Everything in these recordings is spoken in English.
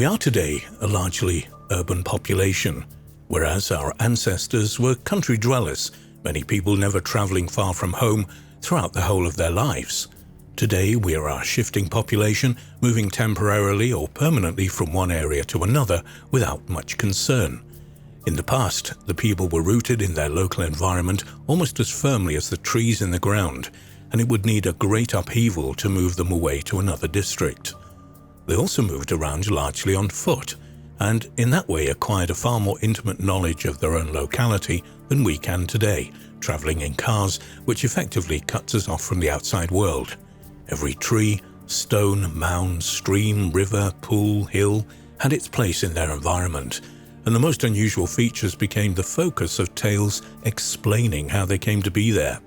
We are today a largely urban population, whereas our ancestors were country dwellers, many people never travelling far from home throughout the whole of their lives. Today we are a shifting population, moving temporarily or permanently from one area to another without much concern. In the past, the people were rooted in their local environment almost as firmly as the trees in the ground, and it would need a great upheaval to move them away to another district. They also moved around largely on foot, and in that way acquired a far more intimate knowledge of their own locality than we can today, travelling in cars, which effectively cuts us off from the outside world. Every tree, stone, mound, stream, river, pool, hill had its place in their environment, and the most unusual features became the focus of tales explaining how they came to be there.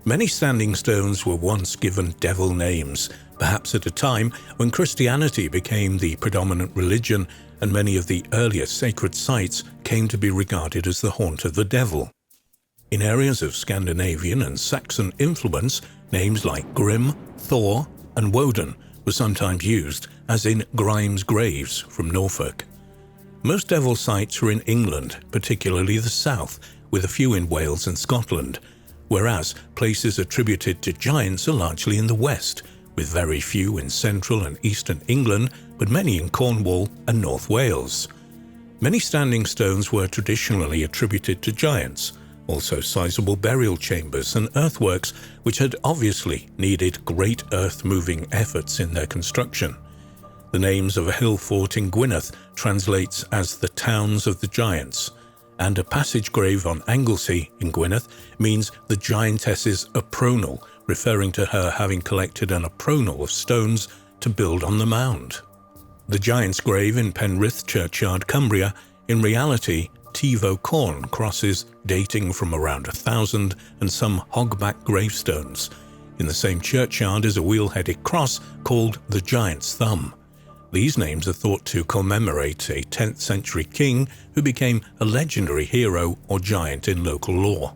Many standing stones were once given devil names, perhaps at a time when Christianity became the predominant religion and many of the earliest sacred sites came to be regarded as the haunt of the devil. In areas of Scandinavian and Saxon influence, names like Grim, Thor, and Woden were sometimes used, as in Grime's Graves from Norfolk. Most devil sites are in England, particularly the south, with a few in Wales and Scotland, whereas places attributed to giants are largely in the west, with very few in central and eastern England, but many in Cornwall and North Wales. Many standing stones were traditionally attributed to giants, also sizable burial chambers and earthworks which had obviously needed great earth-moving efforts in their construction. The names of a hill fort in Gwynedd translates as the Towns of the Giants, and a passage grave on Anglesey in Gwynedd means the giantess's apronal, referring to her having collected an apronal of stones to build on the mound. The giant's grave in Penrith churchyard, Cumbria, in reality Tivo corn crosses dating from around 1000 and some hogback gravestones. In the same churchyard is a wheel-headed cross called the Giant's Thumb. These names are thought to commemorate a 10th century king who became a legendary hero or giant in local lore.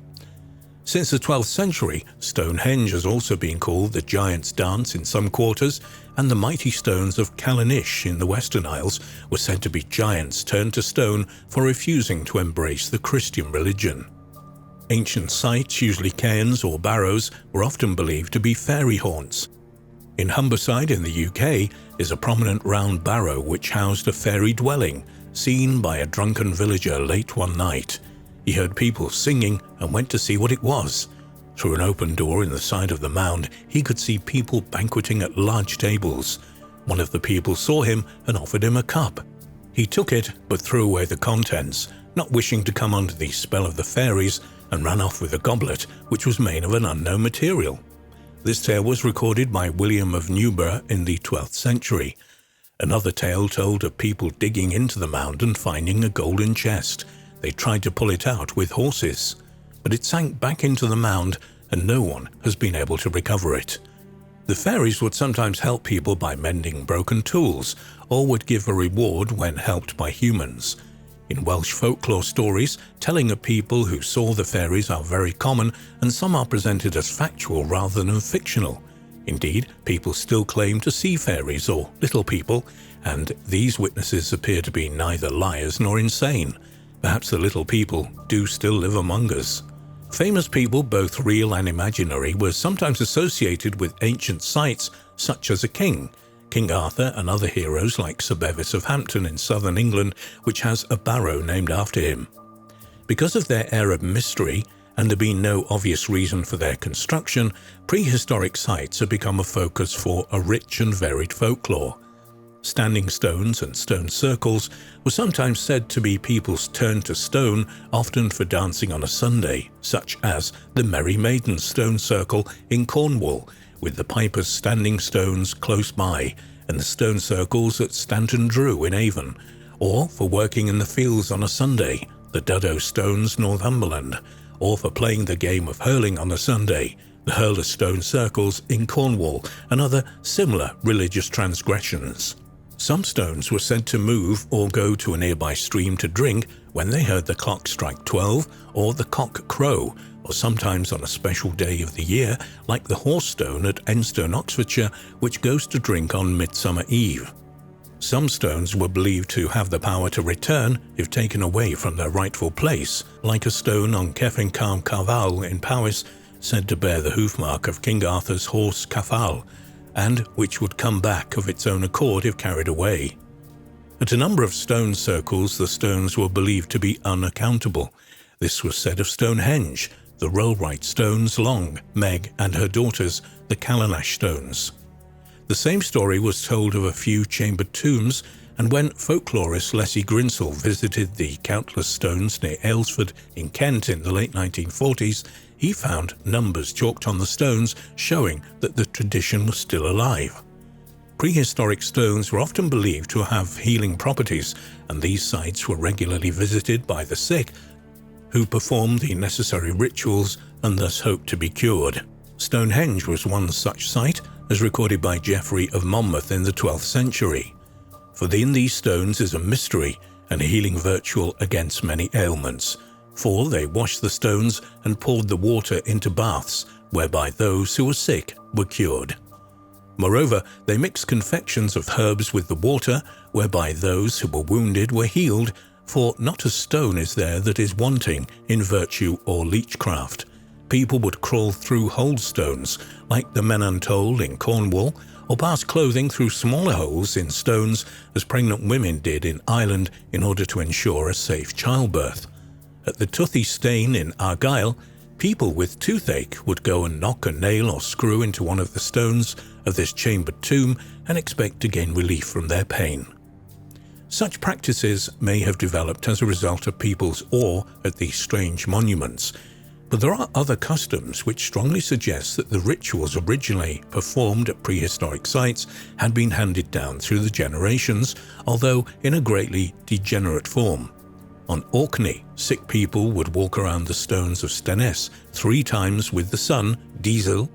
Since the 12th century, Stonehenge has also been called the Giant's Dance in some quarters, and the mighty stones of Callanish in the Western Isles were said to be giants turned to stone for refusing to embrace the Christian religion. Ancient sites, usually cairns or barrows, were often believed to be fairy haunts. In Humberside in the UK is a prominent round barrow which housed a fairy dwelling, seen by a drunken villager late one night. He heard people singing and went to see what it was. Through an open door in the side of the mound, he could see people banqueting at large tables. One of the people saw him and offered him a cup. He took it but threw away the contents, not wishing to come under the spell of the fairies, and ran off with a goblet which was made of an unknown material. This tale was recorded by William of Newburgh in the 12th century. Another tale told of people digging into the mound and finding a golden chest. They tried to pull it out with horses, but it sank back into the mound and no one has been able to recover it. The fairies would sometimes help people by mending broken tools, or would give a reward when helped by humans. In Welsh folklore stories, telling of people who saw the fairies are very common, and some are presented as factual rather than fictional. Indeed, people still claim to see fairies or little people, and these witnesses appear to be neither liars nor insane. Perhaps the little people do still live among us. Famous people, both real and imaginary, were sometimes associated with ancient sites such as a king, King Arthur, and other heroes like Sir Bevis of Hampton in southern England, which has a barrow named after him. Because of their air of mystery, and there being no obvious reason for their construction, prehistoric sites have become a focus for a rich and varied folklore. Standing stones and stone circles were sometimes said to be people's turn to stone, often for dancing on a Sunday, such as the Merry Maidens stone circle in Cornwall, with the Piper's standing stones close by, and the stone circles at Stanton Drew in Avon, or for working in the fields on a Sunday, the Duddow Stones, Northumberland, or for playing the game of hurling on a Sunday, the Hurler Stone Circles in Cornwall, and other similar religious transgressions. Some stones were said to move or go to a nearby stream to drink when they heard the clock strike 12 or the cock crow, or sometimes on a special day of the year, like the horse stone at Enstone, Oxfordshire, which goes to drink on Midsummer Eve. Some stones were believed to have the power to return if taken away from their rightful place, like a stone on Cefn Cam Carval in Powys, said to bear the hoofmark of King Arthur's horse Cafal, and which would come back of its own accord if carried away. At a number of stone circles, the stones were believed to be unaccountable. This was said of Stonehenge, the Rollright stones, Long, Meg, and her daughters, the Callanash stones. The same story was told of a few chambered tombs, and when folklorist Leslie Grinsell visited the countless stones near Aylesford in Kent in the late 1940s, he found numbers chalked on the stones showing that the tradition was still alive. Prehistoric stones were often believed to have healing properties, and these sites were regularly visited by the sick, who performed the necessary rituals and thus hoped to be cured. Stonehenge was one such site, as recorded by Geoffrey of Monmouth in the 12th century. For in these stones is a mystery and a healing virtual against many ailments. For they washed the stones and poured the water into baths, whereby those who were sick were cured. Moreover, they mixed confections of herbs with the water, whereby those who were wounded were healed, for not a stone is there that is wanting in virtue or leechcraft. People would crawl through whole stones, like the Menantole in Cornwall, or pass clothing through smaller holes in stones, as pregnant women did in Ireland in order to ensure a safe childbirth. At the Toothy Stane in Argyll, people with toothache would go and knock a nail or screw into one of the stones of this chambered tomb and expect to gain relief from their pain. Such practices may have developed as a result of people's awe at these strange monuments, but there are other customs which strongly suggest that the rituals originally performed at prehistoric sites had been handed down through the generations, although in a greatly degenerate form. On Orkney, sick people would walk around the stones of Stenness 3 times with the sun, Diesel,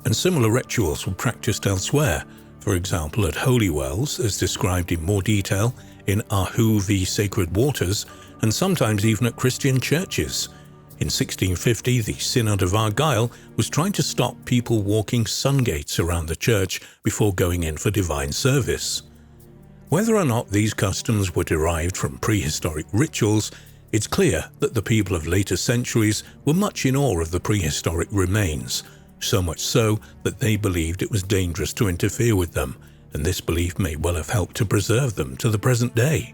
and similar rituals were practiced elsewhere, for example at Holy Wells, as described in more detail in Ahu v Sacred Waters, and sometimes even at Christian churches. In 1650, the Synod of Argyll was trying to stop people walking sungates around the church before going in for divine service. Whether or not these customs were derived from prehistoric rituals, it's clear that the people of later centuries were much in awe of the prehistoric remains, so much so that they believed it was dangerous to interfere with them, and this belief may well have helped to preserve them to the present day.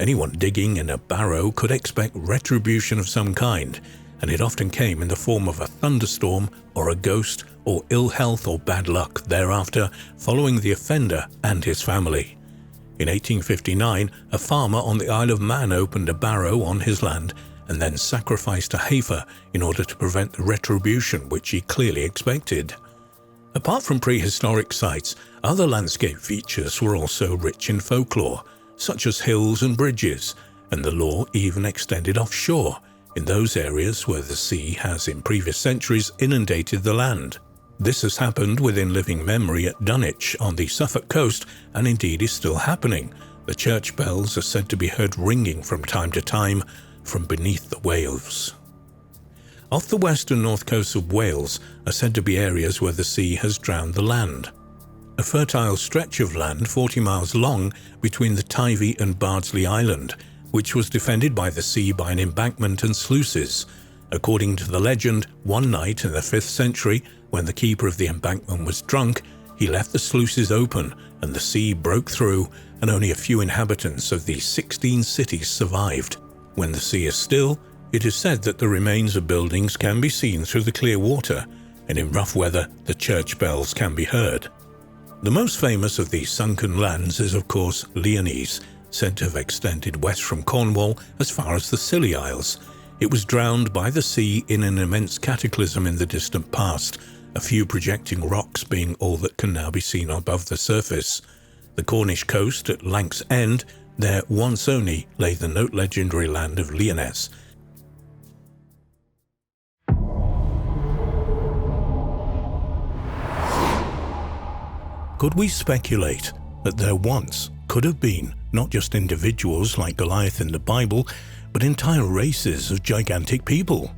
Anyone digging in a barrow could expect retribution of some kind, and it often came in the form of a thunderstorm or a ghost or ill health or bad luck thereafter following the offender and his family. In 1859, a farmer on the Isle of Man opened a barrow on his land and then sacrificed a heifer in order to prevent the retribution which he clearly expected. Apart from prehistoric sites, other landscape features were also rich in folklore, such as hills and bridges, and the law even extended offshore, in those areas where the sea has in previous centuries inundated the land. This has happened within living memory at Dunwich on the Suffolk coast, and indeed is still happening. The church bells are said to be heard ringing from time to time from beneath the waves. Off the west and north coasts of Wales are said to be areas where the sea has drowned the land. A fertile stretch of land 40 miles long between the Teivi and Bardsley Island, which was defended by the sea by an embankment and sluices. According to the legend, one night in the 5th century, when the keeper of the embankment was drunk, he left the sluices open and the sea broke through, and only a few inhabitants of the 16 cities survived. When the sea is still, it is said that the remains of buildings can be seen through the clear water, and in rough weather the church bells can be heard. The most famous of these sunken lands is of course Lyonesse, said to have extended west from Cornwall as far as the Scilly Isles. It was drowned by the sea in an immense cataclysm in the distant past, a few projecting rocks being all that can now be seen above the surface. The Cornish coast at Lanks End, there once only lay the legendary land of Lyonesse. Could we speculate that there once could have been not just individuals like Goliath in the Bible, but entire races of gigantic people?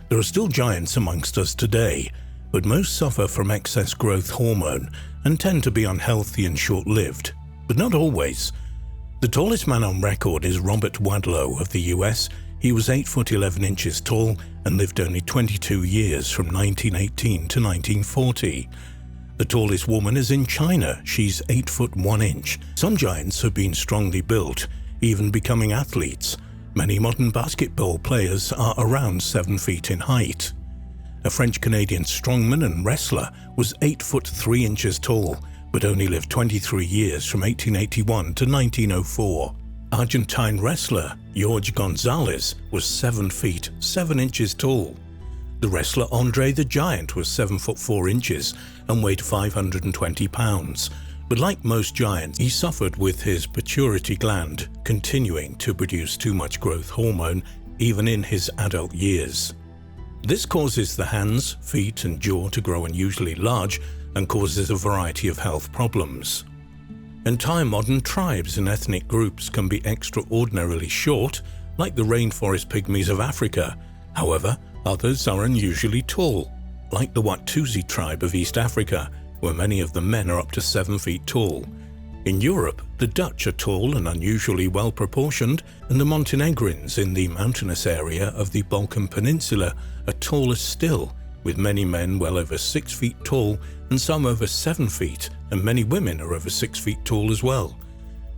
There are still giants amongst us today, but most suffer from excess growth hormone and tend to be unhealthy and short-lived. but not always. The tallest man on record is Robert Wadlow of the US. He was 8 foot 11 inches tall and lived only 22 years from 1918 to 1940. The tallest woman is in China. She's 8 foot 1 inch. Some giants have been strongly built, even becoming athletes. Many modern basketball players are around 7 feet in height. A French-Canadian strongman and wrestler was 8 foot 3 inches tall, but only lived 23 years from 1881 to 1904. Argentine wrestler Jorge Gonzalez was 7 feet 7 inches tall. The wrestler Andre the Giant was 7 foot 4 inches and weighed 520 pounds. But like most giants, he suffered with his pituitary gland continuing to produce too much growth hormone even in his adult years. This causes the hands, feet and jaw to grow unusually large and causes a variety of health problems. Entire modern tribes and ethnic groups can be extraordinarily short, like the rainforest pygmies of Africa. However, others are unusually tall, like the Watusi tribe of East Africa, where many of the men are up to 7 feet tall. In Europe, the Dutch are tall and unusually well proportioned, and the Montenegrins in the mountainous area of the Balkan Peninsula are taller still, with many men well over 6 feet tall and some over 7 feet, and many women are over 6 feet tall as well.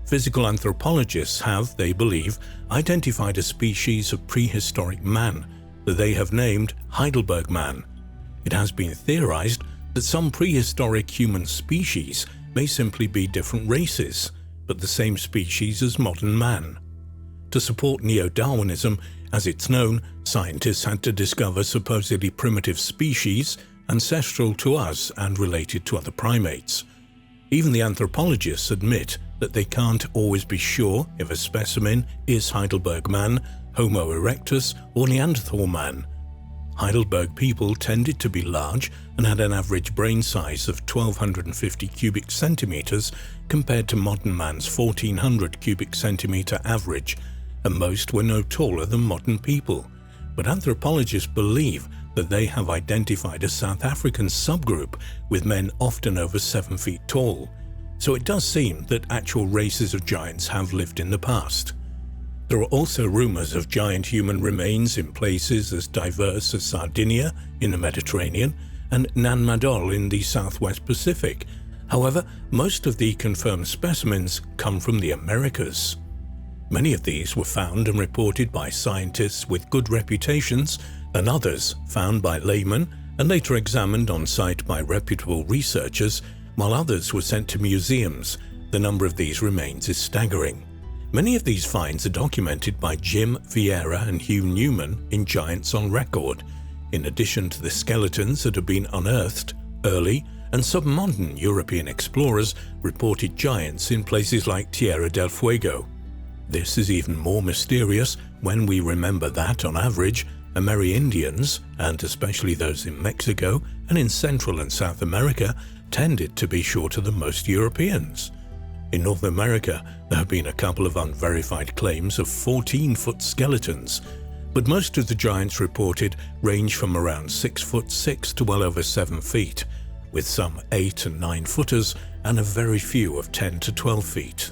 Physical anthropologists have, they believe, identified a species of prehistoric man that they have named Heidelberg man. It has been theorized that some prehistoric human species may simply be different races, but the same species as modern man. To support neo-Darwinism, as it's known, scientists had to discover supposedly primitive species, ancestral to us and related to other primates. Even the anthropologists admit that they can't always be sure if a specimen is Heidelberg man, Homo erectus, or Neanderthal man. Heidelberg people tended to be large and had an average brain size of 1,250 cubic centimeters compared to modern man's 1,400 cubic centimeter average, and most were no taller than modern people. But anthropologists believe that they have identified a South African subgroup with men often over 7 feet tall. So it does seem that actual races of giants have lived in the past. There are also rumors of giant human remains in places as diverse as Sardinia in the Mediterranean and Nan Madol in the Southwest Pacific. However, most of the confirmed specimens come from the Americas. Many of these were found and reported by scientists with good reputations, and others found by laymen and later examined on site by reputable researchers, while others were sent to museums. The number of these remains is staggering. Many of these finds are documented by Jim Vieira and Hugh Newman in Giants on Record, in addition to the skeletons that have been unearthed. Early and submodern European explorers reported giants in places like Tierra del Fuego. This is even more mysterious when we remember that, on average, Amerindians, and especially those in Mexico and in Central and South America, tended to be shorter than most Europeans. In North America, there have been a couple of unverified claims of 14-foot skeletons, but most of the giants reported range from around 6 foot 6 to well over 7 feet, with some 8 and 9 footers and a very few of 10 to 12 feet.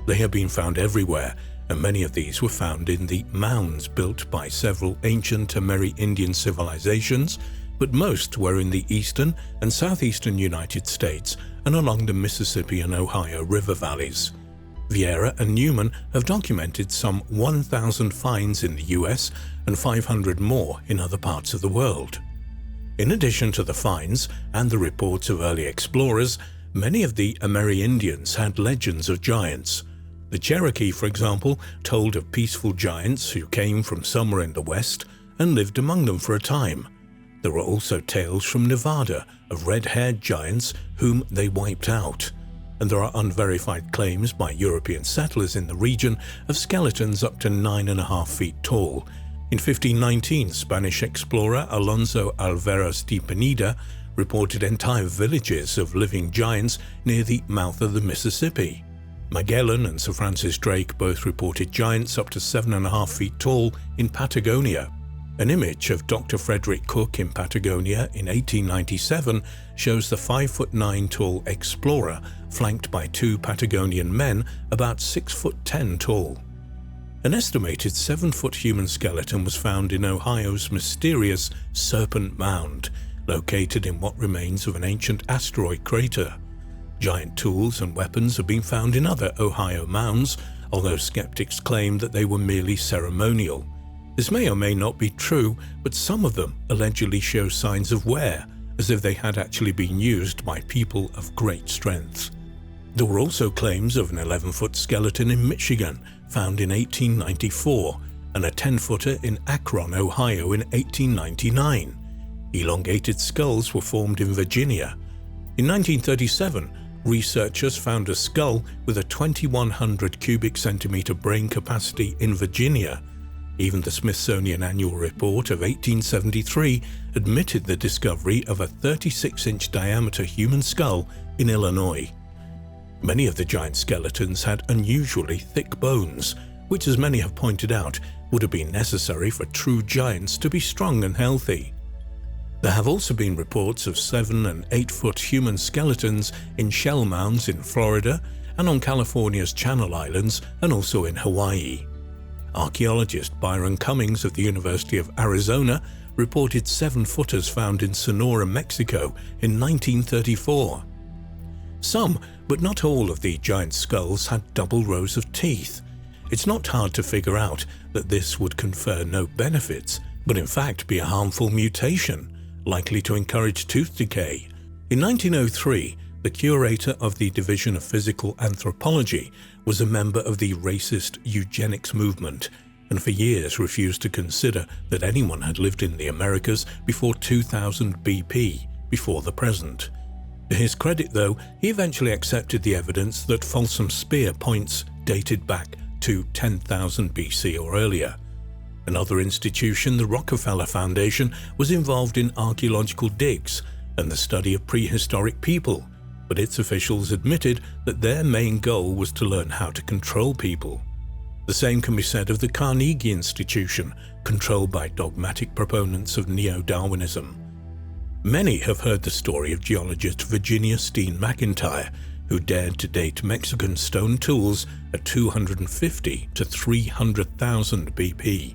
They have been found everywhere, and many of these were found in the mounds built by several ancient Amerindian civilizations, but most were in the eastern and southeastern United States and along the Mississippi and Ohio river valleys. Vieira and Newman have documented some 1,000 finds in the US and 500 more in other parts of the world. In addition to the finds and the reports of early explorers, many of the Amerindians had legends of giants. The Cherokee, for example, told of peaceful giants who came from somewhere in the west and lived among them for a time. There were also tales from Nevada of red-haired giants whom they wiped out, and there are unverified claims by European settlers in the region of skeletons up to 9.5 feet tall. In 1519, Spanish explorer Alonso Alvarez de Pineda reported entire villages of living giants near the mouth of the Mississippi. Magellan and Sir Francis Drake both reported giants up to 7.5 feet tall in Patagonia. An image of Dr. Frederick Cook in Patagonia in 1897 shows the 5'9" tall explorer flanked by two Patagonian men about 6'10" tall. An estimated 7-foot human skeleton was found in Ohio's mysterious Serpent Mound, located in what remains of an ancient asteroid crater. Giant tools and weapons have been found in other Ohio mounds, although skeptics claim that they were merely ceremonial. This may or may not be true, but some of them allegedly show signs of wear, as if they had actually been used by people of great strength. There were also claims of an 11-foot skeleton in Michigan, found in 1894, and a 10-footer in Akron, Ohio in 1899. Elongated skulls were formed in Virginia. In 1937, researchers found a skull with a 2,100 cubic centimeter brain capacity in Virginia. Even the Smithsonian Annual Report of 1873 admitted the discovery of a 36-inch diameter human skull in Illinois. Many of the giant skeletons had unusually thick bones, which, as many have pointed out, would have been necessary for true giants to be strong and healthy. There have also been reports of 7- and 8-foot human skeletons in shell mounds in Florida and on California's Channel Islands and also in Hawaii. Archaeologist Byron Cummings of the University of Arizona reported 7-footers found in Sonora, Mexico in 1934. Some, but not all of the giant skulls had double rows of teeth. It's not hard to figure out that this would confer no benefits, but in fact be a harmful mutation, likely to encourage tooth decay. In 1903, the curator of the Division of Physical Anthropology was a member of the racist eugenics movement, and for years refused to consider that anyone had lived in the Americas before 2000 BP, before the present. To his credit, though, he eventually accepted the evidence that Folsom Spear points dated back to 10,000 BC or earlier. Another institution, the Rockefeller Foundation, was involved in archaeological digs and the study of prehistoric people, but its officials admitted that their main goal was to learn how to control people. The same can be said of the Carnegie Institution, controlled by dogmatic proponents of neo-Darwinism. Many have heard the story of geologist Virginia Steen McIntyre, who dared to date Mexican stone tools at 250 to 300,000 BP.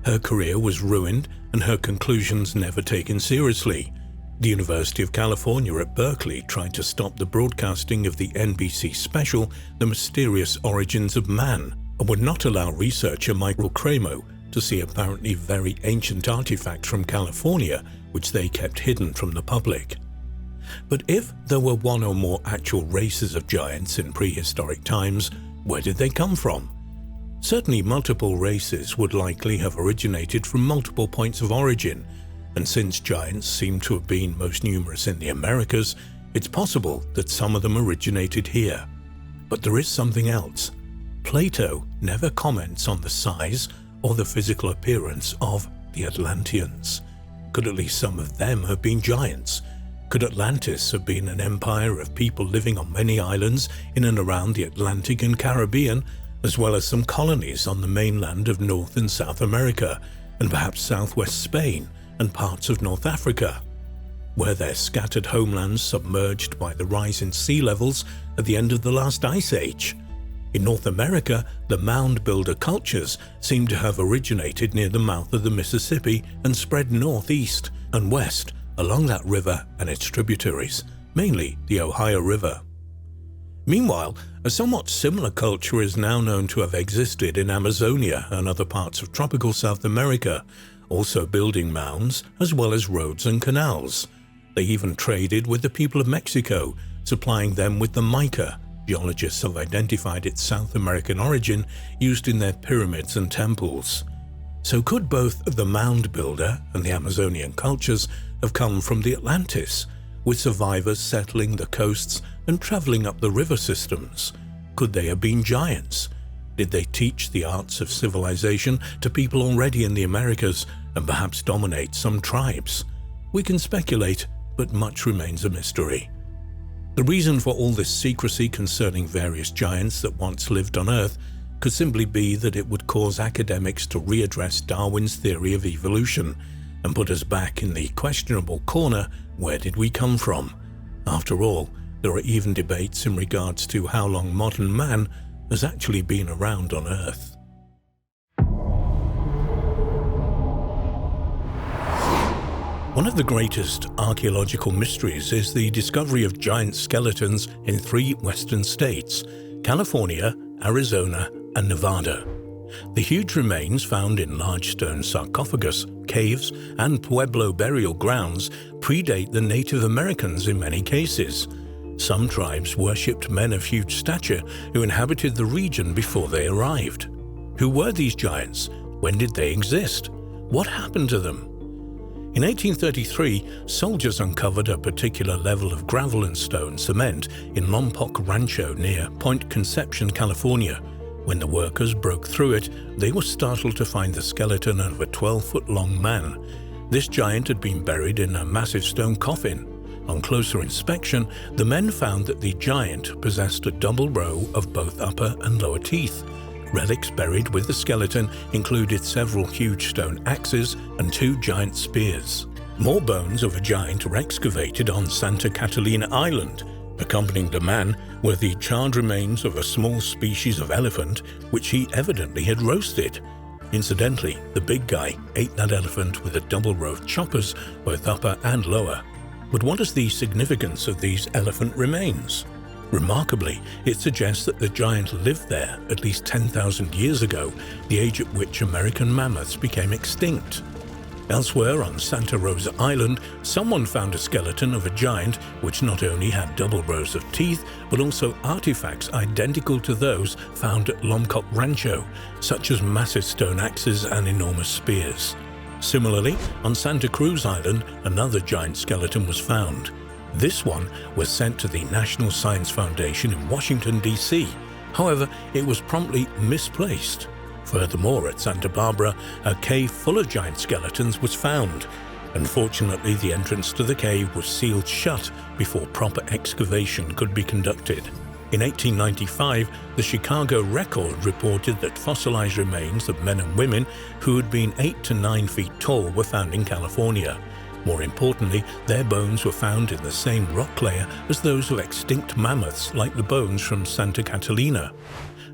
Her career was ruined and her conclusions never taken seriously. The University of California at Berkeley tried to stop the broadcasting of the NBC special The Mysterious Origins of Man, and would not allow researcher Michael Cremo to see apparently very ancient artifacts from California which they kept hidden from the public. But if there were one or more actual races of giants in prehistoric times, where did they come from? Certainly multiple races would likely have originated from multiple points of origin, and since giants seem to have been most numerous in the Americas, it's possible that some of them originated here. But there is something else. Plato never comments on the size or the physical appearance of the Atlanteans. Could at least some of them have been giants? Could Atlantis have been an empire of people living on many islands in and around the Atlantic and Caribbean, as well as some colonies on the mainland of North and South America, and perhaps southwest Spain and parts of North Africa? Were their scattered homelands submerged by the rise in sea levels at the end of the last ice age? In North America, the mound builder cultures seem to have originated near the mouth of the Mississippi and spread northeast and west along that river and its tributaries, mainly the Ohio River. Meanwhile, a somewhat similar culture is now known to have existed in Amazonia and other parts of tropical South America, also building mounds as well as roads and canals. They even traded with the people of Mexico, supplying them with the mica geologists have identified its South American origin used in their pyramids and temples. So could both the mound builder and the Amazonian cultures have come from the Atlantis, with survivors settling the coasts and traveling up the river systems? Could they have been giants? Did they teach the arts of civilization to people already in the Americas and perhaps dominate some tribes? We can speculate, but much remains a mystery. The reason for all this secrecy concerning various giants that once lived on Earth could simply be that it would cause academics to readdress Darwin's theory of evolution and put us back in the questionable corner, where did we come from? After all, there are even debates in regards to how long modern man has actually been around on Earth. One of the greatest archaeological mysteries is the discovery of giant skeletons in 3 western states: California, Arizona, and Nevada. The huge remains found in large stone sarcophagus, caves, and Pueblo burial grounds predate the Native Americans in many cases. Some tribes worshipped men of huge stature who inhabited the region before they arrived. Who were these giants? When did they exist? What happened to them? In 1833, soldiers uncovered a particular level of gravel and stone cement in Lompoc Rancho near Point Conception, California. When the workers broke through it, they were startled to find the skeleton of a 12-foot-long man. This giant had been buried in a massive stone coffin. On closer inspection, the men found that the giant possessed a double row of both upper and lower teeth. Relics buried with the skeleton included several huge stone axes and 2 giant spears. More bones of a giant were excavated on Santa Catalina Island. Accompanying the man were the charred remains of a small species of elephant, which he evidently had roasted. Incidentally, the big guy ate that elephant with a double row of choppers, both upper and lower. But what is the significance of these elephant remains? Remarkably, it suggests that the giant lived there at least 10,000 years ago, the age at which American mammoths became extinct. Elsewhere on Santa Rosa Island, someone found a skeleton of a giant which not only had double rows of teeth, but also artifacts identical to those found at Lompoc Rancho, such as massive stone axes and enormous spears. Similarly, on Santa Cruz Island, another giant skeleton was found. This one was sent to the National Science Foundation in Washington, D.C. However, it was promptly misplaced. Furthermore, at Santa Barbara, a cave full of giant skeletons was found. Unfortunately, the entrance to the cave was sealed shut before proper excavation could be conducted. In 1895, the Chicago Record reported that fossilized remains of men and women who had been 8 to 9 feet tall were found in California. More importantly, their bones were found in the same rock layer as those of extinct mammoths, like the bones from Santa Catalina.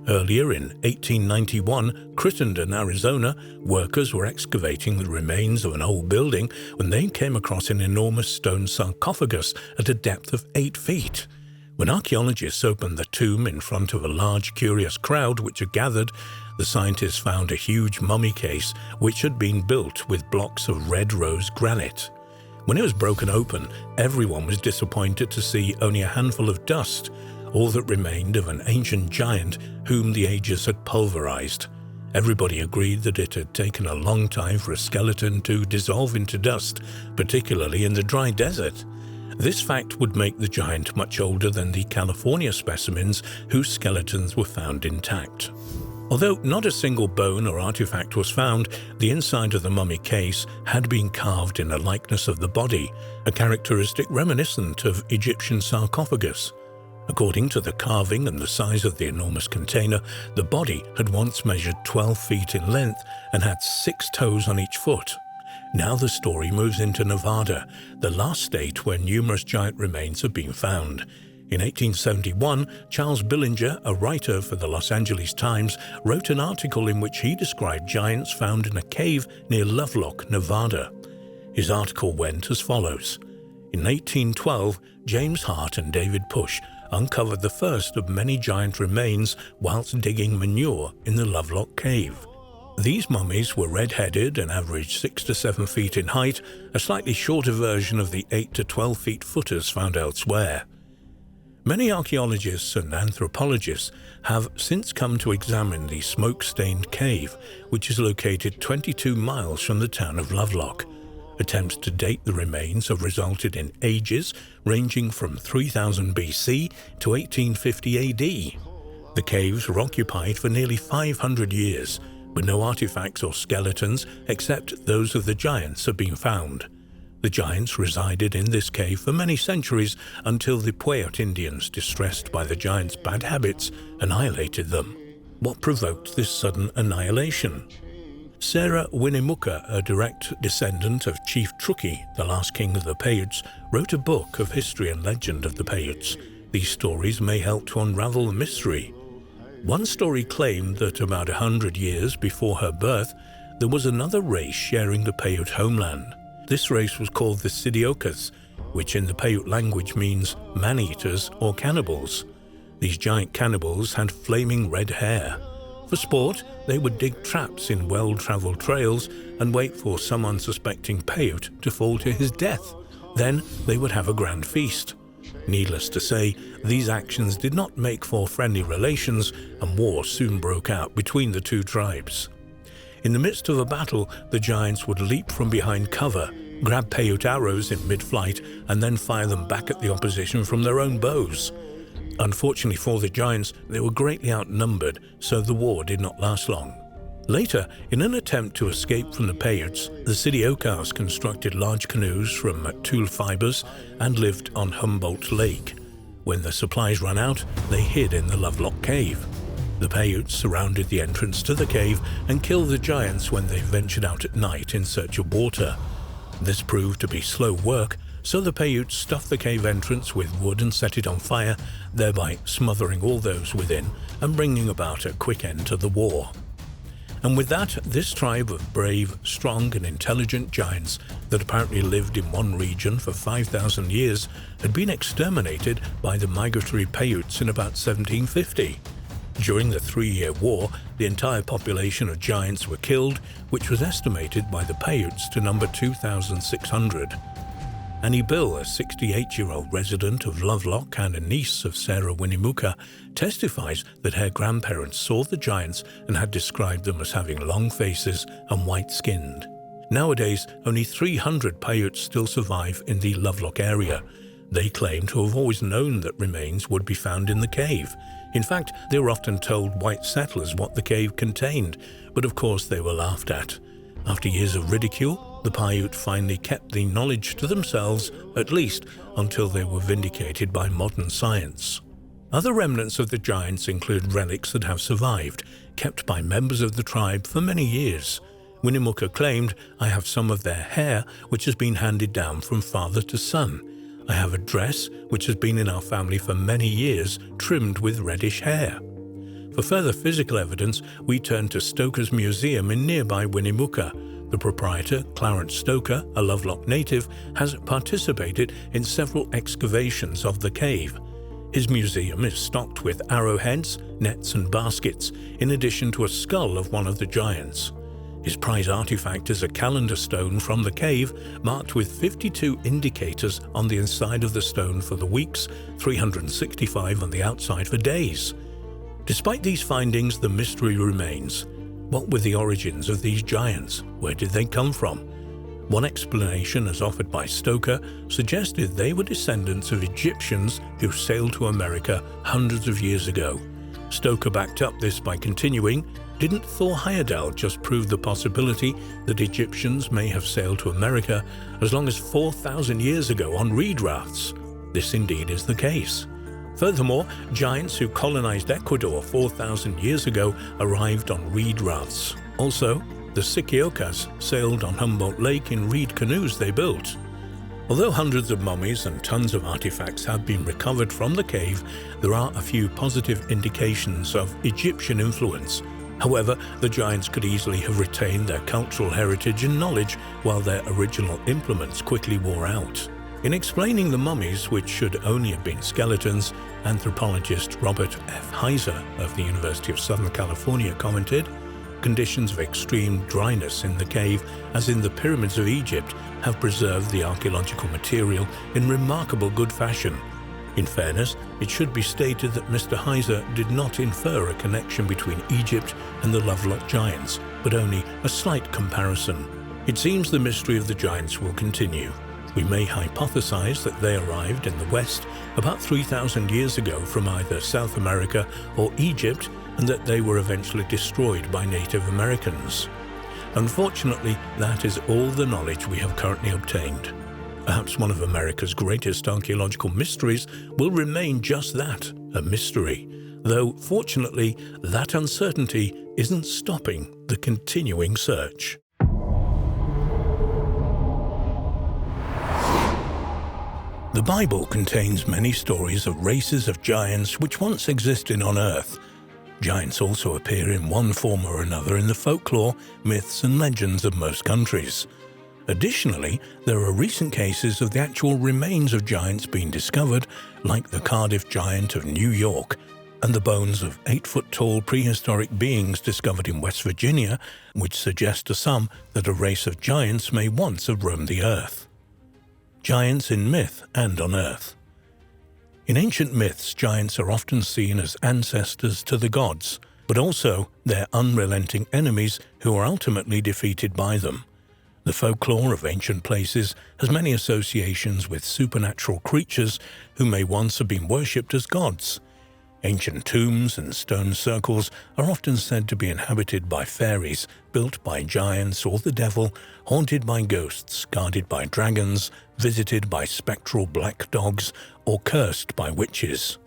Earlier in 1891, Crittenden, Arizona, workers were excavating the remains of an old building when they came across an enormous stone sarcophagus at a depth of 8 feet. When archaeologists opened the tomb in front of a large, curious crowd which had gathered, the scientists found a huge mummy case which had been built with blocks of red rose granite. When it was broken open, everyone was disappointed to see only a handful of dust, all that remained of an ancient giant whom the ages had pulverized. Everybody agreed that it had taken a long time for a skeleton to dissolve into dust, particularly in the dry desert. This fact would make the giant much older than the California specimens whose skeletons were found intact. Although not a single bone or artifact was found, the inside of the mummy case had been carved in a likeness of the body, a characteristic reminiscent of Egyptian sarcophagus. According to the carving and the size of the enormous container, the body had once measured 12 feet in length and had 6 toes on each foot. Now the story moves into Nevada, the last state where numerous giant remains have been found. In 1871, Charles Billinger, a writer for the Los Angeles Times, wrote an article in which he described giants found in a cave near Lovelock, Nevada. His article went as follows. In 1812, James Hart and David Push uncovered the first of many giant remains whilst digging manure in the Lovelock Cave. These mummies were red-headed and averaged 6 to 7 feet in height, a slightly shorter version of the 8 to 12 feet footers found elsewhere. Many archaeologists and anthropologists have since come to examine the smoke-stained cave, which is located 22 miles from the town of Lovelock. Attempts to date the remains have resulted in ages ranging from 3000 BC to 1850 AD. The caves were occupied for nearly 500 years, but no artifacts or skeletons except those of the giants have been found. The giants resided in this cave for many centuries until the Puyallup Indians, distressed by the giants' bad habits, annihilated them. What provoked this sudden annihilation? Sarah Winnemucca, a direct descendant of Chief Truckee, the last king of the Paiutes, wrote a book of history and legend of the Paiutes. These stories may help to unravel the mystery. One story claimed that about 100 years before her birth, there was another race sharing the Paiute homeland. This race was called the Sidiokas, which in the Paiute language means man-eaters or cannibals. These giant cannibals had flaming red hair. For sport, they would dig traps in well-traveled trails and wait for some unsuspecting Paiute to fall to his death. Then they would have a grand feast. Needless to say, these actions did not make for friendly relations, and war soon broke out between the two tribes. In the midst of a battle, the giants would leap from behind cover, grab Paiute arrows in mid-flight, and then fire them back at the opposition from their own bows. Unfortunately for the giants, they were greatly outnumbered, so the war did not last long. Later, in an attempt to escape from the Paiutes, the Sidiokas constructed large canoes from tule fibers and lived on Humboldt Lake. When their supplies ran out, they hid in the Lovelock Cave. The Paiutes surrounded the entrance to the cave and killed the giants when they ventured out at night in search of water. This proved to be slow work, so the Paiutes stuffed the cave entrance with wood and set it on fire, thereby smothering all those within and bringing about a quick end to the war. And with that, this tribe of brave, strong and intelligent giants that apparently lived in one region for 5,000 years had been exterminated by the migratory Paiutes in about 1750. During the 3-year war, the entire population of giants were killed, which was estimated by the Paiutes to number 2,600. Annie Bill, a 68-year-old resident of Lovelock and a niece of Sarah Winnemucca, testifies that her grandparents saw the giants and had described them as having long faces and white-skinned. Nowadays, only 300 Paiutes still survive in the Lovelock area. They claim to have always known that remains would be found in the cave. In fact, they were often told white settlers what the cave contained, but of course they were laughed at. After years of ridicule, the Paiute finally kept the knowledge to themselves, at least until they were vindicated by modern science. Other remnants of the giants include relics that have survived, kept by members of the tribe for many years. Winnemucca claimed, "I have some of their hair, which has been handed down from father to son. I have a dress, which has been in our family for many years, trimmed with reddish hair." For further physical evidence, we turn to Stoker's Museum in nearby Winnemucca. The proprietor, Clarence Stoker, a Lovelock native, has participated in several excavations of the cave. His museum is stocked with arrowheads, nets and baskets, in addition to a skull of one of the giants. His prize artifact is a calendar stone from the cave, marked with 52 indicators on the inside of the stone for the weeks, 365 on the outside for days. Despite these findings, the mystery remains. What were the origins of these giants? Where did they come from? One explanation, as offered by Stoker, suggested they were descendants of Egyptians who sailed to America hundreds of years ago. Stoker backed up this by continuing, "Didn't Thor Heyerdahl just prove the possibility that Egyptians may have sailed to America as long as 4,000 years ago on reed rafts? This indeed is the case." Furthermore, giants who colonized Ecuador 4,000 years ago arrived on reed rafts. Also, the Sidiokas sailed on Humboldt Lake in reed canoes they built. Although hundreds of mummies and tons of artifacts have been recovered from the cave, there are a few positive indications of Egyptian influence. However, the giants could easily have retained their cultural heritage and knowledge while their original implements quickly wore out. In explaining the mummies, which should only have been skeletons, anthropologist Robert F. Heiser of the University of Southern California commented, "Conditions of extreme dryness in the cave, as in the pyramids of Egypt, have preserved the archaeological material in remarkable good fashion. In fairness, it should be stated that Mr. Heiser did not infer a connection between Egypt and the Lovelock giants, but only a slight comparison. It seems the mystery of the giants will continue. We may hypothesize that they arrived in the West about 3,000 years ago from either South America or Egypt, and that they were eventually destroyed by Native Americans. Unfortunately, that is all the knowledge we have currently obtained. Perhaps one of America's greatest archaeological mysteries will remain just that, a mystery. though fortunately that uncertainty isn't stopping the continuing search. The Bible contains many stories of races of giants which once existed on Earth. Giants also appear in one form or another in the folklore, myths and legends of most countries. Additionally, there are recent cases of the actual remains of giants being discovered, like the Cardiff giant of New York, and the bones of 8-foot-tall prehistoric beings discovered in West Virginia, which suggest to some that a race of giants may once have roamed the Earth. Giants in myth and on Earth. In ancient myths, giants are often seen as ancestors to the gods, but also their unrelenting enemies who are ultimately defeated by them. The folklore of ancient places has many associations with supernatural creatures who may once have been worshipped as gods. Ancient tombs and stone circles are often said to be inhabited by fairies, built by giants or the devil, haunted by ghosts, guarded by dragons, visited by spectral black dogs, or cursed by witches.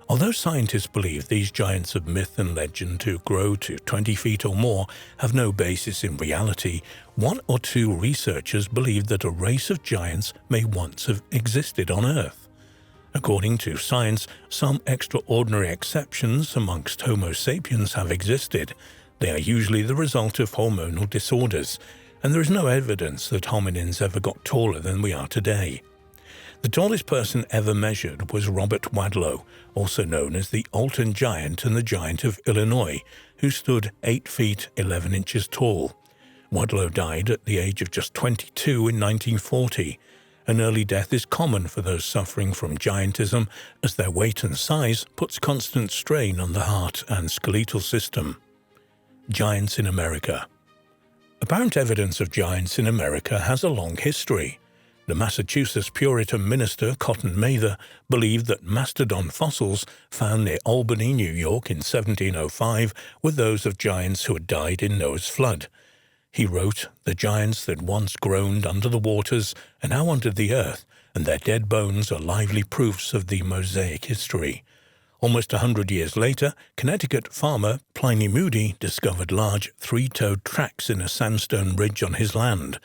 Although scientists believe these giants of myth and legend who grow to 20 feet or more have no basis in reality, one or two researchers believe that a race of giants may once have existed on Earth. According to science, some extraordinary exceptions amongst Homo sapiens have existed. They are usually the result of hormonal disorders, and there is no evidence that hominins ever got taller than we are today. The tallest person ever measured was Robert Wadlow, also known as the Alton Giant and the Giant of Illinois, who stood 8 feet 11 inches tall. Wadlow died at the age of just 22 in 1940. An early death is common for those suffering from giantism, as their weight and size puts constant strain on the heart and skeletal system. Giants in America. Apparent evidence of giants in America has a long history. The Massachusetts Puritan minister Cotton Mather believed that mastodon fossils found near Albany, New York in 1705 were those of giants who had died in Noah's flood. He wrote, "The giants that once groaned under the waters are now under the earth, and their dead bones are lively proofs of the Mosaic history." Almost 100 years later, Connecticut farmer Pliny Moody discovered large three-toed tracks in a sandstone ridge on his land.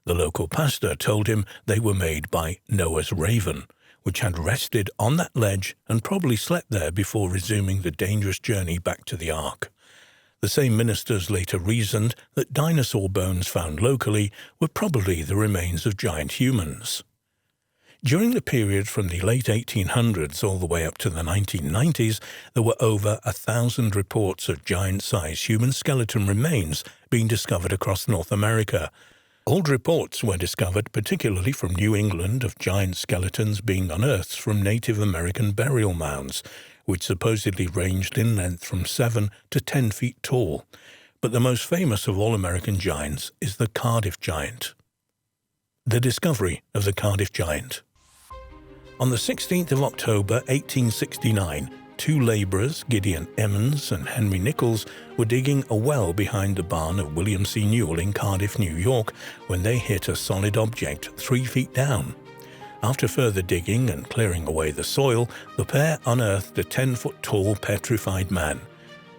The local pastor told him they were made by Noah's raven, which had rested on that ledge and probably slept there before resuming the dangerous journey back to the ark. The same ministers later reasoned that dinosaur bones found locally were probably the remains of giant humans. During the period from the late 1800s all the way up to the 1990s, there were over 1,000 reports of giant-sized human skeleton remains being discovered across North America. Old reports were discovered, particularly from New England, of giant skeletons being unearthed from Native American burial mounds, which supposedly ranged in length from 7 to 10 feet tall. But the most famous of all American giants is the Cardiff giant. The discovery of the Cardiff giant. On the 16th of October 1869, two labourers, Gideon Emmons and Henry Nichols, were digging a well behind the barn of William C. Newell in Cardiff, New York, when they hit a solid object 3 feet down. After further digging and clearing away the soil, the pair unearthed a 10-foot-tall petrified man.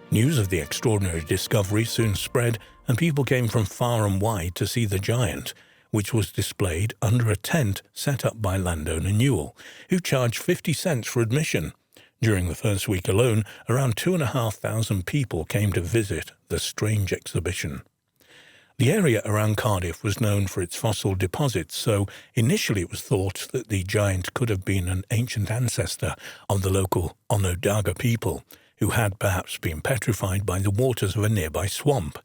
News of the extraordinary discovery soon spread, and people came from far and wide to see the giant, which was displayed under a tent set up by landowner Newell, who charged 50 cents for admission. During the first week alone, around 2,500 people came to visit the strange exhibition. The area around Cardiff was known for its fossil deposits, so initially it was thought that the giant could have been an ancient ancestor of the local Onondaga people, who had perhaps been petrified by the waters of a nearby swamp.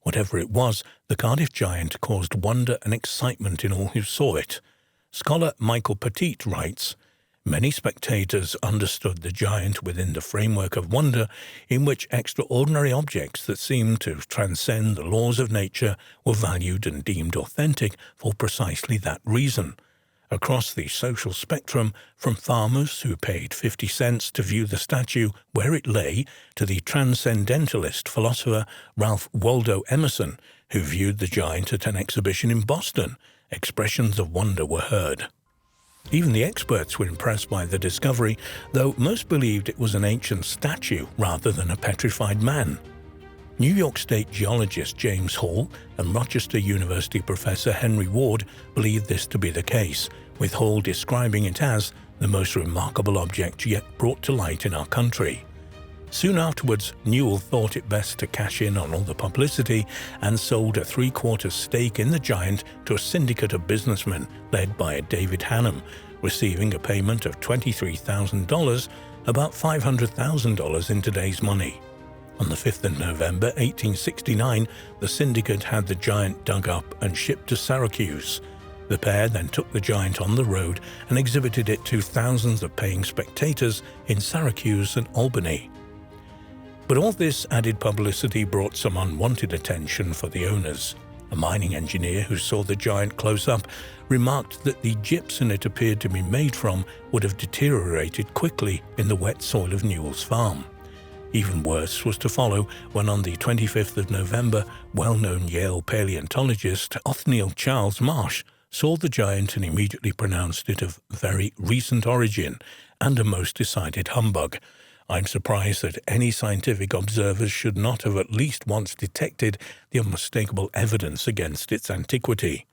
Whatever it was, the Cardiff giant caused wonder and excitement in all who saw it. Scholar Michael Petit writes, "Many spectators understood the giant within the framework of wonder, in which extraordinary objects that seemed to transcend the laws of nature were valued and deemed authentic for precisely that reason. Across the social spectrum, from farmers who paid 50 cents to view the statue where it lay, to the transcendentalist philosopher Ralph Waldo Emerson, who viewed the giant at an exhibition in Boston, expressions of wonder were heard." Even the experts were impressed by the discovery, though most believed it was an ancient statue rather than a petrified man. New York State geologist James Hall and Rochester University professor Henry Ward believed this to be the case, with Hall describing it as the most remarkable object yet brought to light in our country. Soon afterwards, Newell thought it best to cash in on all the publicity and sold a 3/4 stake in the giant to a syndicate of businessmen led by David Hannum, receiving a payment of $23,000, about $500,000 in today's money. On the 5th of November 1869, the syndicate had the giant dug up and shipped to Syracuse. The pair then took the giant on the road and exhibited it to thousands of paying spectators in Syracuse and Albany. But all this added publicity brought some unwanted attention for the owners. A mining engineer who saw the giant close up remarked that the gypsum it appeared to be made from would have deteriorated quickly in the wet soil of Newell's farm. Even worse was to follow when on the 25th of November, well-known Yale paleontologist Othniel Charles Marsh saw the giant and immediately pronounced it of very recent origin and a most decided humbug. I'm surprised that any scientific observers should not have at least once detected the unmistakable evidence against its antiquity.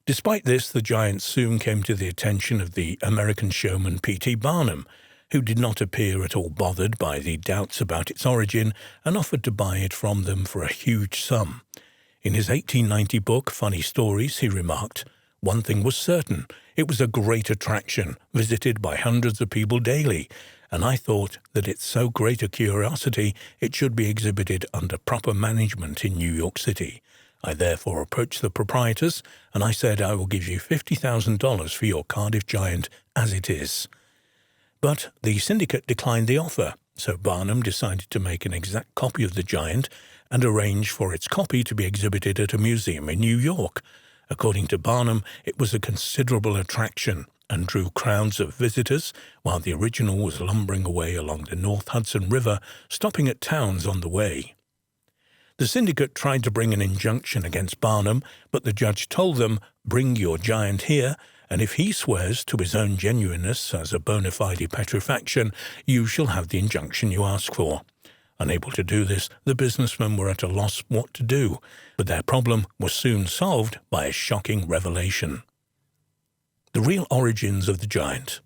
Despite this, the giant soon came to the attention of the American showman P.T. Barnum, who did not appear at all bothered by the doubts about its origin and offered to buy it from them for a huge sum. In his 1890 book, Funny Stories, he remarked, "One thing was certain, it was a great attraction, visited by hundreds of people daily, and I thought that it's so great a curiosity it should be exhibited under proper management in New York City. I therefore approached the proprietors, and I said I will give you $50,000 for your Cardiff giant as it is." But the syndicate declined the offer, so Barnum decided to make an exact copy of the giant and arrange for its copy to be exhibited at a museum in New York. According to Barnum, it was a considerable attraction and drew crowds of visitors, while the original was lumbering away along the North Hudson River, stopping at towns on the way. The syndicate tried to bring an injunction against Barnum, but the judge told them, "Bring your giant here, and if he swears to his own genuineness as a bona fide petrifaction, you shall have the injunction you ask for." Unable to do this, the businessmen were at a loss what to do, but their problem was soon solved by a shocking revelation. The real origins of the giant.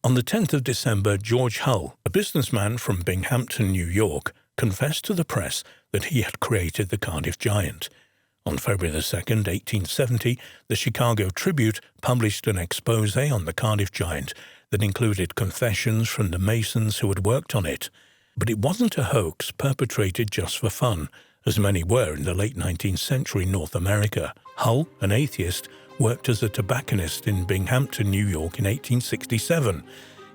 On the 10th of December, George Hull, a businessman from Binghamton, New York, confessed to the press that he had created the Cardiff giant. On February 2, 1870, the Chicago Tribune published an exposé on the Cardiff giant that included confessions from the masons who had worked on it. But it wasn't a hoax perpetrated just for fun, as many were in the late 19th century North America. Hull, an atheist, worked as a tobacconist in Binghamton, New York in 1867.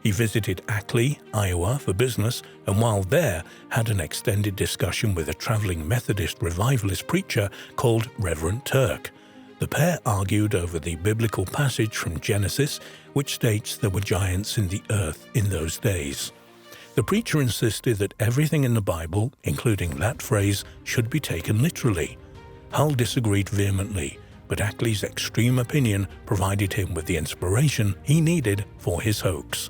He visited Ackley, Iowa for business, and while there had an extended discussion with a traveling Methodist revivalist preacher called Reverend Turk. The pair argued over the biblical passage from Genesis, which states there were giants in the earth in those days. The preacher insisted that everything in the Bible, including that phrase, should be taken literally. Hull disagreed vehemently, but Ackley's extreme opinion provided him with the inspiration he needed for his hoax.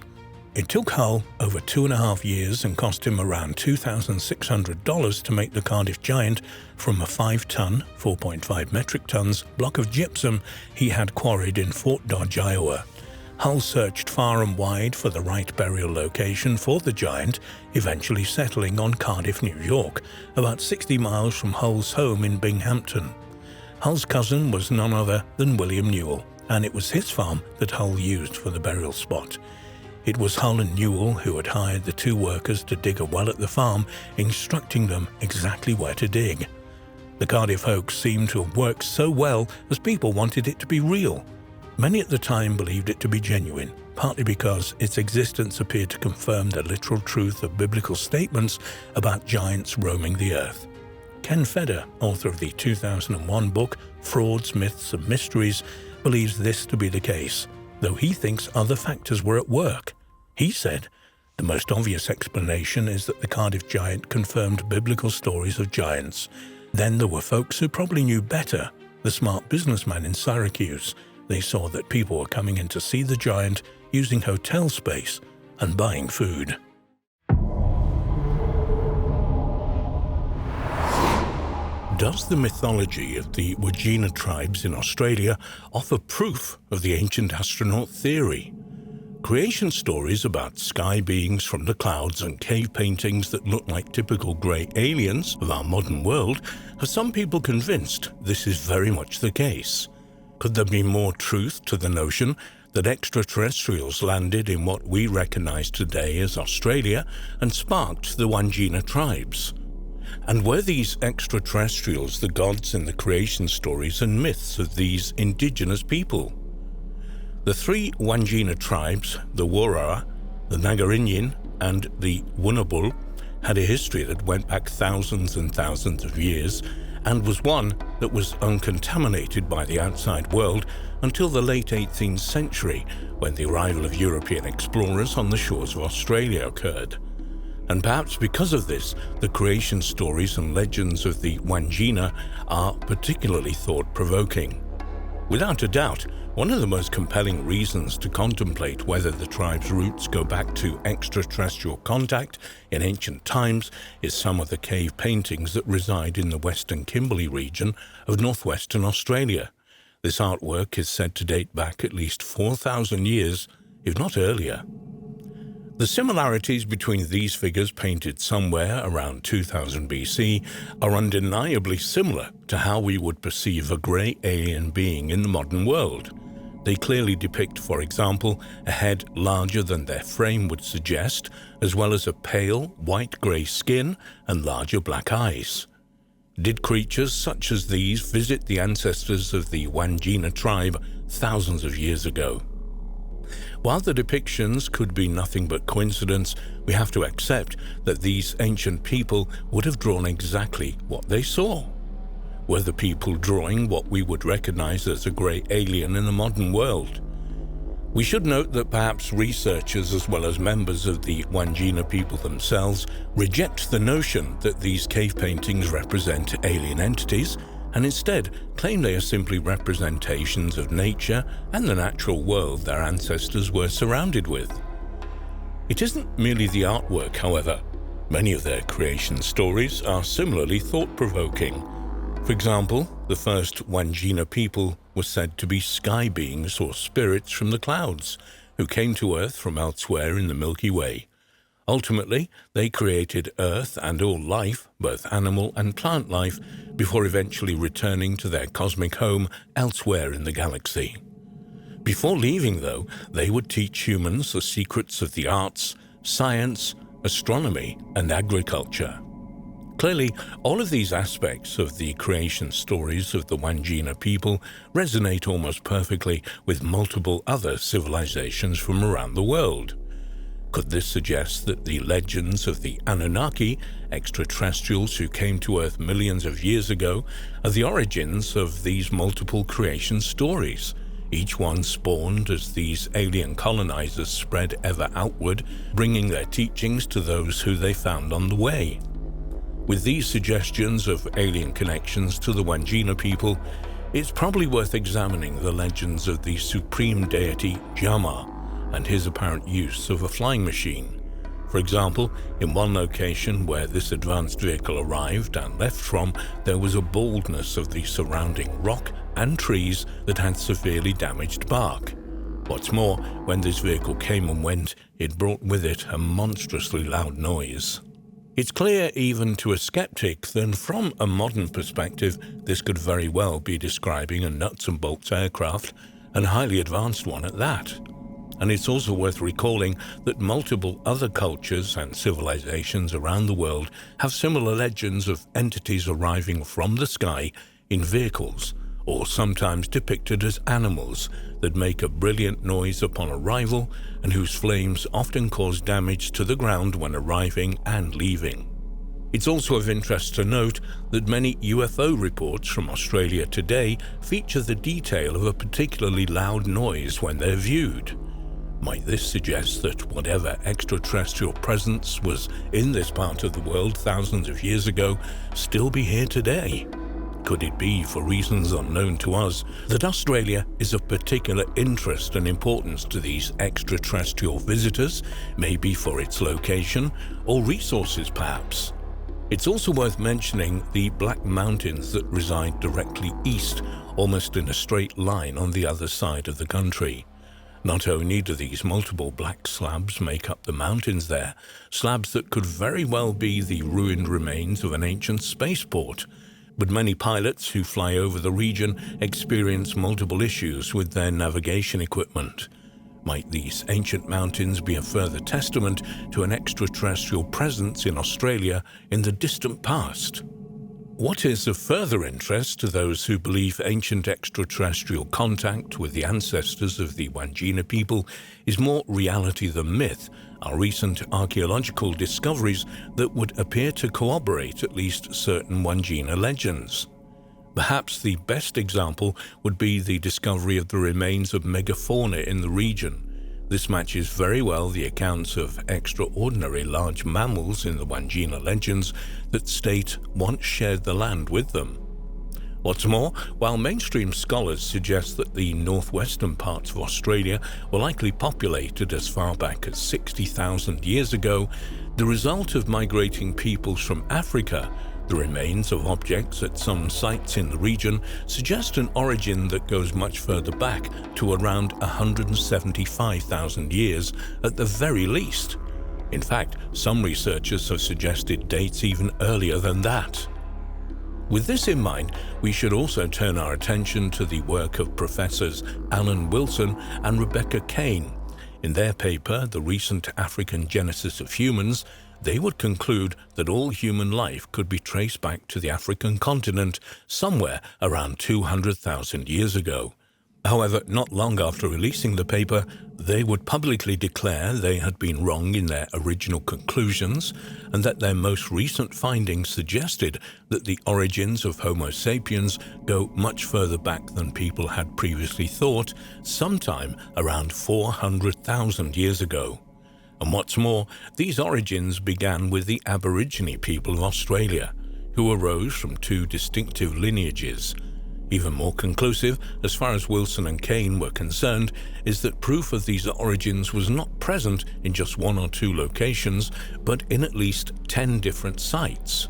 It took Hull over 2.5 years and cost him around $2,600 to make the Cardiff giant from a 5-ton, 4.5 metric tons, block of gypsum he had quarried in Fort Dodge, Iowa. Hull searched far and wide for the right burial location for the giant, eventually settling on Cardiff, New York, about 60 miles from Hull's home in Binghamton. Hull's cousin was none other than William Newell, and it was his farm that Hull used for the burial spot. It was Hull and Newell who had hired the two workers to dig a well at the farm, instructing them exactly where to dig. The Cardiff hoax seemed to have worked so well as people wanted it to be real. Many at the time believed it to be genuine, partly because its existence appeared to confirm the literal truth of biblical statements about giants roaming the earth. Ken Feder, author of the 2001 book Frauds, Myths and Mysteries, believes this to be the case, though he thinks other factors were at work. He said, "The most obvious explanation is that the Cardiff giant confirmed biblical stories of giants. Then there were folks who probably knew better, the smart businessman in Syracuse, they saw that people were coming in to see the giant using hotel space and buying food. Does the mythology of the Wandjina tribes in Australia offer proof of the ancient astronaut theory? Creation stories about sky beings from the clouds and cave paintings that look like typical grey aliens of our modern world have some people convinced this is very much the case. Could there be more truth to the notion that extraterrestrials landed in what we recognise today as Australia and sparked the Wandjina tribes? And were these extraterrestrials the gods in the creation stories and myths of these indigenous people? The three Wandjina tribes, the Wurrara, the Nagarinyin, and the Wunnabul, had a history that went back thousands and thousands of years and was one that was uncontaminated by the outside world until the late 18th century, when the arrival of European explorers on the shores of Australia occurred. And perhaps because of this, the creation stories and legends of the Wandjina are particularly thought-provoking. Without a doubt, one of the most compelling reasons to contemplate whether the tribe's roots go back to extraterrestrial contact in ancient times is some of the cave paintings that reside in the Western Kimberley region of northwestern Australia. This artwork is said to date back at least 4,000 years, if not earlier. The similarities between these figures painted somewhere around 2000 BC are undeniably similar to how we would perceive a grey alien being in the modern world. They clearly depict, for example, a head larger than their frame would suggest, as well as a pale, white-grey skin and larger black eyes. Did creatures such as these visit the ancestors of the Wandjina tribe thousands of years ago? While the depictions could be nothing but coincidence, we have to accept that these ancient people would have drawn exactly what they saw. Were the people drawing what we would recognize as a grey alien in the modern world? We should note that perhaps researchers as well as members of the Wandjina people themselves reject the notion that these cave paintings represent alien entities and instead claim they are simply representations of nature and the natural world their ancestors were surrounded with. It isn't merely the artwork, however. Many of their creation stories are similarly thought-provoking. For example, the first Wandjina people were said to be sky beings or spirits from the clouds who came to Earth from elsewhere in the Milky Way. Ultimately, they created Earth and all life, both animal and plant life, before eventually returning to their cosmic home elsewhere in the galaxy. Before leaving, though, they would teach humans the secrets of the arts, science, astronomy, and agriculture. Clearly, all of these aspects of the creation stories of the Wandjina people resonate almost perfectly with multiple other civilizations from around the world. Could this suggest that the legends of the Anunnaki, extraterrestrials who came to Earth millions of years ago, are the origins of these multiple creation stories, each one spawned as these alien colonizers spread ever outward, bringing their teachings to those who they found on the way? With these suggestions of alien connections to the Wandjina people, it's probably worth examining the legends of the supreme deity Jama and his apparent use of a flying machine. For example, in one location where this advanced vehicle arrived and left from, there was a baldness of the surrounding rock and trees that had severely damaged bark. What's more, when this vehicle came and went, it brought with it a monstrously loud noise. It's clear even to a skeptic that from a modern perspective, this could very well be describing a nuts and bolts aircraft, and a highly advanced one at that. And it's also worth recalling that multiple other cultures and civilizations around the world have similar legends of entities arriving from the sky in vehicles, or sometimes depicted as animals that make a brilliant noise upon arrival and whose flames often cause damage to the ground when arriving and leaving. It's also of interest to note that many UFO reports from Australia today feature the detail of a particularly loud noise when they're viewed. Might this suggest that whatever extraterrestrial presence was in this part of the world thousands of years ago still be here today? Could it be, for reasons unknown to us, that Australia is of particular interest and importance to these extraterrestrial visitors, maybe for its location or resources perhaps? It's also worth mentioning the Black Mountains that reside directly east, almost in a straight line on the other side of the country. Not only do these multiple black slabs make up the mountains there, slabs that could very well be the ruined remains of an ancient spaceport, but many pilots who fly over the region experience multiple issues with their navigation equipment. Might these ancient mountains be a further testament to an extraterrestrial presence in Australia in the distant past? What is of further interest to those who believe ancient extraterrestrial contact with the ancestors of the Wandjina people is more reality than myth are recent archaeological discoveries that would appear to corroborate at least certain Wandjina legends. Perhaps the best example would be the discovery of the remains of megafauna in the region. This matches very well the accounts of extraordinary large mammals in the Wandjina legends that state once shared the land with them. What's more, while mainstream scholars suggest that the northwestern parts of Australia were likely populated as far back as 60,000 years ago, the result of migrating peoples from Africa, the remains of objects at some sites in the region, suggest an origin that goes much further back to around 175,000 years at the very least. In fact, some researchers have suggested dates even earlier than that. With this in mind, we should also turn our attention to the work of Professors Alan Wilson and Rebecca Kane. In their paper, The Recent African Genesis of Humans, they would conclude that all human life could be traced back to the African continent somewhere around 200,000 years ago. However, not long after releasing the paper, they would publicly declare they had been wrong in their original conclusions and that their most recent findings suggested that the origins of Homo sapiens go much further back than people had previously thought, sometime around 400,000 years ago. And what's more, these origins began with the Aborigine people of Australia, who arose from two distinctive lineages. Even more conclusive, as far as Wilson and Kane were concerned, is that proof of these origins was not present in just one or two locations, but in at least 10 different sites.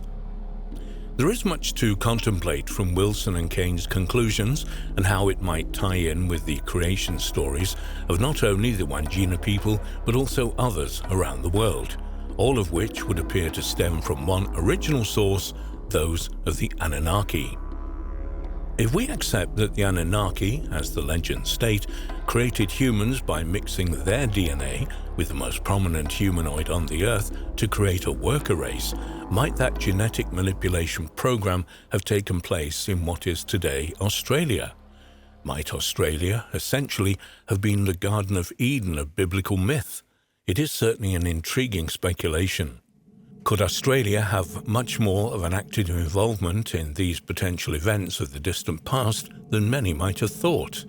There is much to contemplate from Wilson and Kane's conclusions and how it might tie in with the creation stories of not only the Wandjina people, but also others around the world, all of which would appear to stem from one original source, those of the Anunnaki. If we accept that the Anunnaki, as the legends state, created humans by mixing their DNA with the most prominent humanoid on the Earth to create a worker race, might that genetic manipulation program have taken place in what is today Australia? Might Australia essentially have been the Garden of Eden of biblical myth? It is certainly an intriguing speculation. Could Australia have much more of an active involvement in these potential events of the distant past than many might have thought?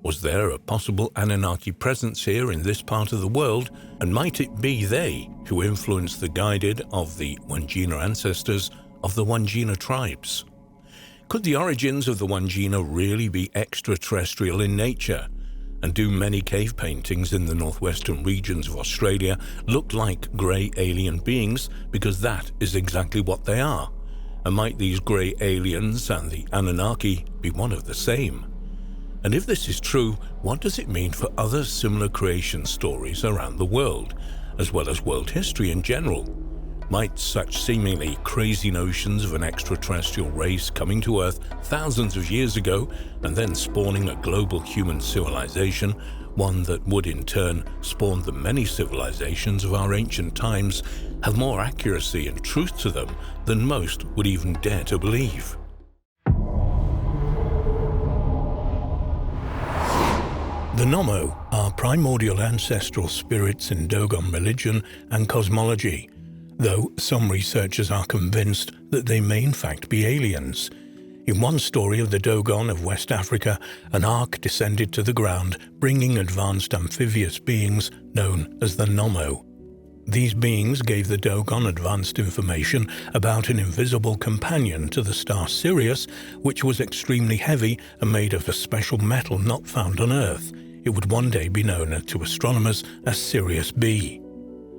Was there a possible Anunnaki presence here in this part of the world, and might it be they who influenced the guided of the Wandjina ancestors of the Wandjina tribes? Could the origins of the Wandjina really be extraterrestrial in nature? And do many cave paintings in the northwestern regions of Australia look like grey alien beings, because that is exactly what they are? And might these grey aliens and the Anunnaki be one of the same? And if this is true, what does it mean for other similar creation stories around the world, as well as world history in general? Might such seemingly crazy notions of an extraterrestrial race coming to Earth thousands of years ago and then spawning a global human civilization, one that would in turn spawn the many civilizations of our ancient times, have more accuracy and truth to them than most would even dare to believe? The Nommo are primordial ancestral spirits in Dogon religion and cosmology, though some researchers are convinced that they may in fact be aliens. In one story of the Dogon of West Africa, an ark descended to the ground, bringing advanced amphibious beings known as the Nommo. These beings gave the Dogon advanced information about an invisible companion to the star Sirius, which was extremely heavy and made of a special metal not found on Earth. It would one day be known to astronomers as Sirius B.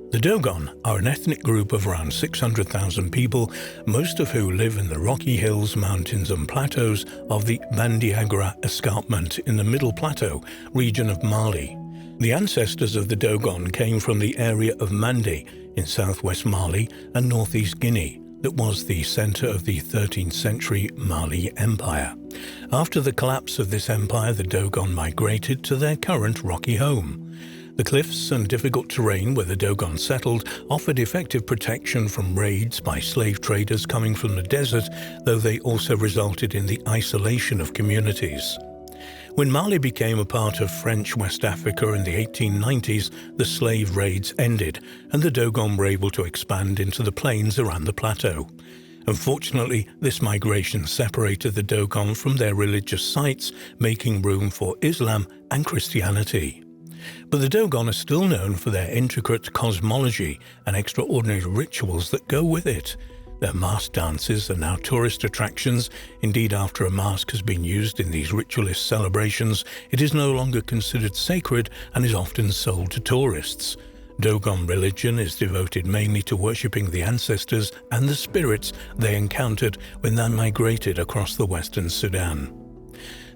The Dogon are an ethnic group of around 600,000 people, most of who live in the rocky hills, mountains and plateaus of the Bandiagara Escarpment in the Middle Plateau region of Mali. The ancestors of the Dogon came from the area of Mandi in southwest Mali and northeast Guinea that was the center of the 13th century Mali Empire. After the collapse of this empire, the Dogon migrated to their current rocky home. The cliffs and difficult terrain where the Dogon settled offered effective protection from raids by slave traders coming from the desert, though they also resulted in the isolation of communities. When Mali became a part of French West Africa in the 1890s, the slave raids ended, and the Dogon were able to expand into the plains around the plateau. Unfortunately, this migration separated the Dogon from their religious sites, making room for Islam and Christianity. But the Dogon are still known for their intricate cosmology and extraordinary rituals that go with it. Their mask dances are now tourist attractions. Indeed, after a mask has been used in these ritualist celebrations, it is no longer considered sacred and is often sold to tourists. Dogon religion is devoted mainly to worshipping the ancestors and the spirits they encountered when they migrated across the western Sudan.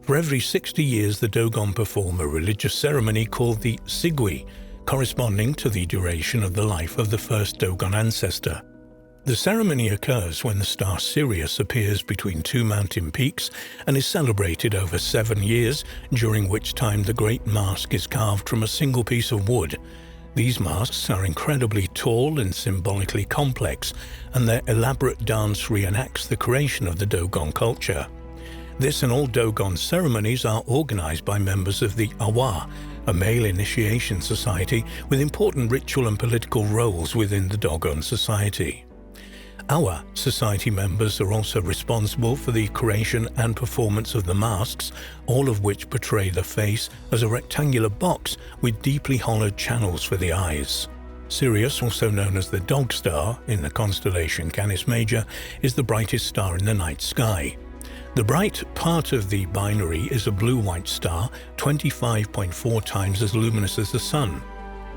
For every 60 years, the Dogon perform a religious ceremony called the Sigui, corresponding to the duration of the life of the first Dogon ancestor. The ceremony occurs when the star Sirius appears between two mountain peaks and is celebrated over 7 years, during which time the great mask is carved from a single piece of wood. These masks are incredibly tall and symbolically complex, and their elaborate dance reenacts the creation of the Dogon culture. This and all Dogon ceremonies are organized by members of the Awa, a male initiation society with important ritual and political roles within the Dogon society. Our society members are also responsible for the creation and performance of the masks, all of which portray the face as a rectangular box with deeply hollowed channels for the eyes. Sirius, also known as the Dog Star in the constellation Canis Major, is the brightest star in the night sky. The bright part of the binary is a blue-white star, 25.4 times as luminous as the Sun.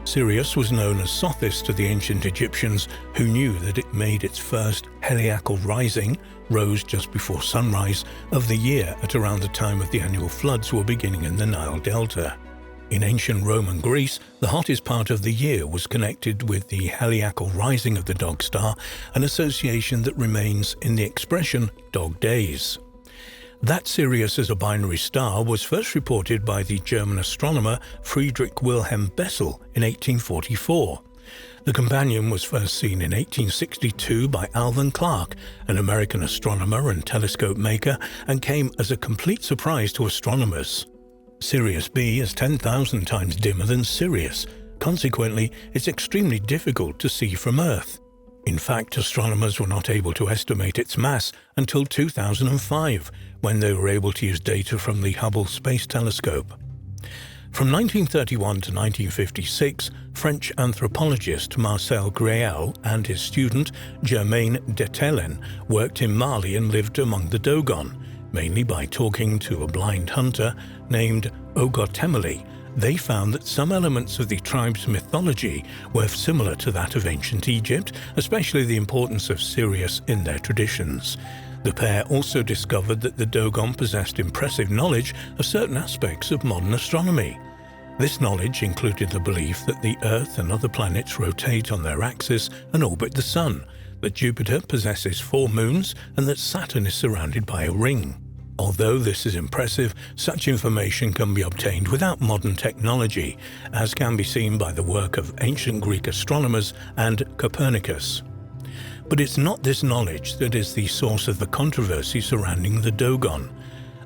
Sirius was known as Sothis to the ancient Egyptians, who knew that it made its first heliacal rising, rose just before sunrise, of the year at around the time of the annual floods were beginning in the Nile Delta. In ancient Rome and Greece, the hottest part of the year was connected with the heliacal rising of the Dog Star, an association that remains in the expression dog days. That Sirius as a binary star was first reported by the German astronomer Friedrich Wilhelm Bessel in 1844. The companion was first seen in 1862 by Alvan Clark, an American astronomer and telescope maker, and came as a complete surprise to astronomers. Sirius B is 10,000 times dimmer than Sirius. Consequently, it's extremely difficult to see from Earth. In fact, astronomers were not able to estimate its mass until 2005, when they were able to use data from the Hubble Space Telescope. From 1931 to 1956, French anthropologist Marcel Gréal and his student Germaine Detelen worked in Mali and lived among the Dogon, mainly by talking to a blind hunter named Ogotemeli. They found that some elements of the tribe's mythology were similar to that of ancient Egypt, especially the importance of Sirius in their traditions. The pair also discovered that the Dogon possessed impressive knowledge of certain aspects of modern astronomy. This knowledge included the belief that the Earth and other planets rotate on their axis and orbit the Sun, that Jupiter possesses 4 moons, and that Saturn is surrounded by a ring. Although this is impressive, such information can be obtained without modern technology, as can be seen by the work of ancient Greek astronomers and Copernicus. But it's not this knowledge that is the source of the controversy surrounding the Dogon.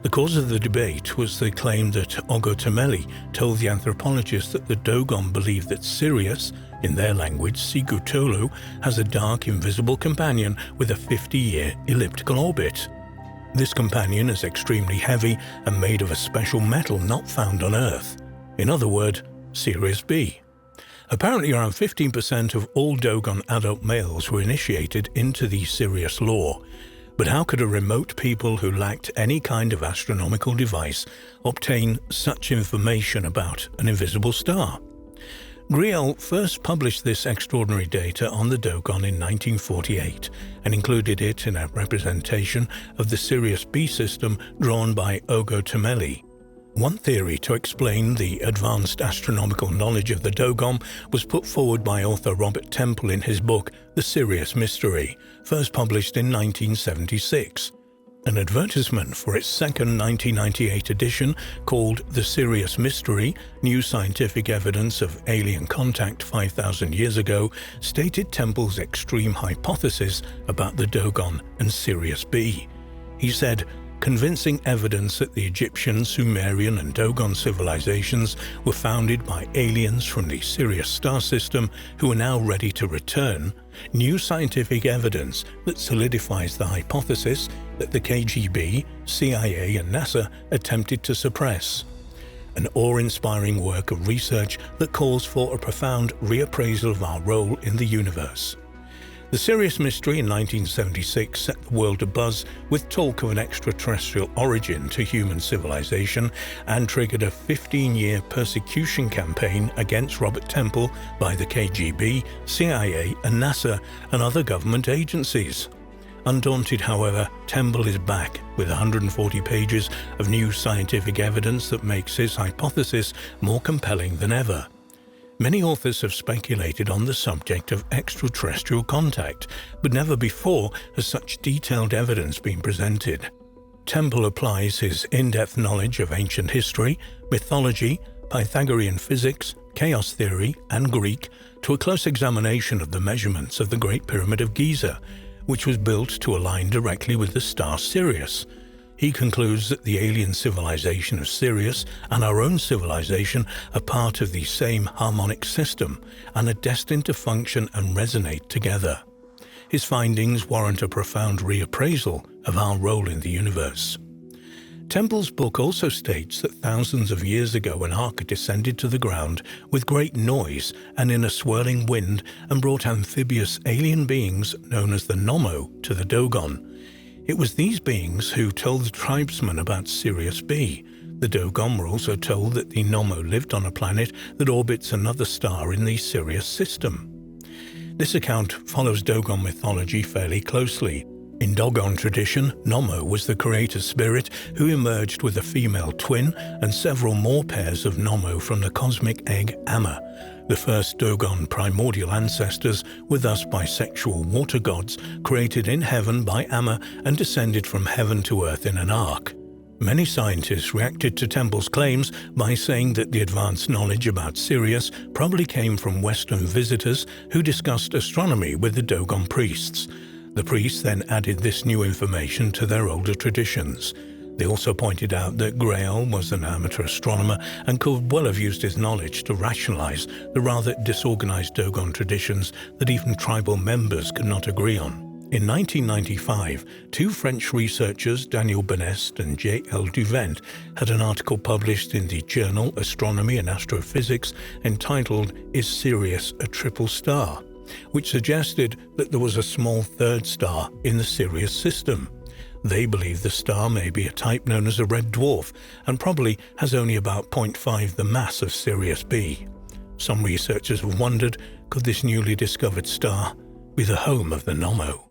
The cause of the debate was the claim that Ogotemeli told the anthropologist that the Dogon believed that Sirius, in their language Sigutolu, has a dark, invisible companion with a 50-year elliptical orbit. This companion is extremely heavy and made of a special metal not found on Earth. In other words, Sirius B. Apparently around 15% of all Dogon adult males were initiated into the Sirius lore. But how could a remote people who lacked any kind of astronomical device obtain such information about an invisible star? Krill first published this extraordinary data on the Dogon in 1948 and included it in a representation of the Sirius B system drawn by Ogo Tomeli. One theory to explain the advanced astronomical knowledge of the Dogon was put forward by author Robert Temple in his book The Sirius Mystery, first published in 1976. An advertisement for its second 1998 edition, called The Sirius Mystery: New Scientific Evidence of Alien Contact 5,000 Years Ago, stated Temple's extreme hypothesis about the Dogon and Sirius B. He said, "Convincing evidence that the Egyptian, Sumerian and Dogon civilizations were founded by aliens from the Sirius star system who are now ready to return. New scientific evidence that solidifies the hypothesis that the KGB, CIA and NASA attempted to suppress. An awe-inspiring work of research that calls for a profound reappraisal of our role in the universe." The Sirius Mystery in 1976 set the world abuzz with talk of an extraterrestrial origin to human civilization and triggered a 15-year persecution campaign against Robert Temple by the KGB, CIA and NASA and other government agencies. Undaunted, however, Temple is back with 140 pages of new scientific evidence that makes his hypothesis more compelling than ever. Many authors have speculated on the subject of extraterrestrial contact, but never before has such detailed evidence been presented. Temple applies his in-depth knowledge of ancient history, mythology, Pythagorean physics, chaos theory, and Greek to a close examination of the measurements of the Great Pyramid of Giza, which was built to align directly with the star Sirius. He concludes that the alien civilization of Sirius and our own civilization are part of the same harmonic system and are destined to function and resonate together. His findings warrant a profound reappraisal of our role in the universe. Temple's book also states that thousands of years ago an ark descended to the ground with great noise and in a swirling wind and brought amphibious alien beings known as the Nommo to the Dogon. It was these beings who told the tribesmen about Sirius B. The Dogon were also told that the Nommo lived on a planet that orbits another star in the Sirius system. This account follows Dogon mythology fairly closely. In Dogon tradition, Nommo was the creator spirit who emerged with a female twin and several more pairs of Nommo from the cosmic egg Amma. The first Dogon primordial ancestors were thus bisexual water gods created in heaven by Amma and descended from heaven to earth in an ark. Many scientists reacted to Temple's claims by saying that the advanced knowledge about Sirius probably came from Western visitors who discussed astronomy with the Dogon priests. The priests then added this new information to their older traditions. They also pointed out that Krill was an amateur astronomer and could well have used his knowledge to rationalize the rather disorganized Dogon traditions that even tribal members could not agree on. In 1995, two French researchers, Daniel Benest and J.L. Duvent, had an article published in the journal Astronomy and Astrophysics entitled "Is Sirius a Triple Star?", which suggested that there was a small third star in the Sirius system. They believe the star may be a type known as a red dwarf and probably has only about 0.5 the mass of Sirius B. Some researchers have wondered, could this newly discovered star be the home of the Nommo?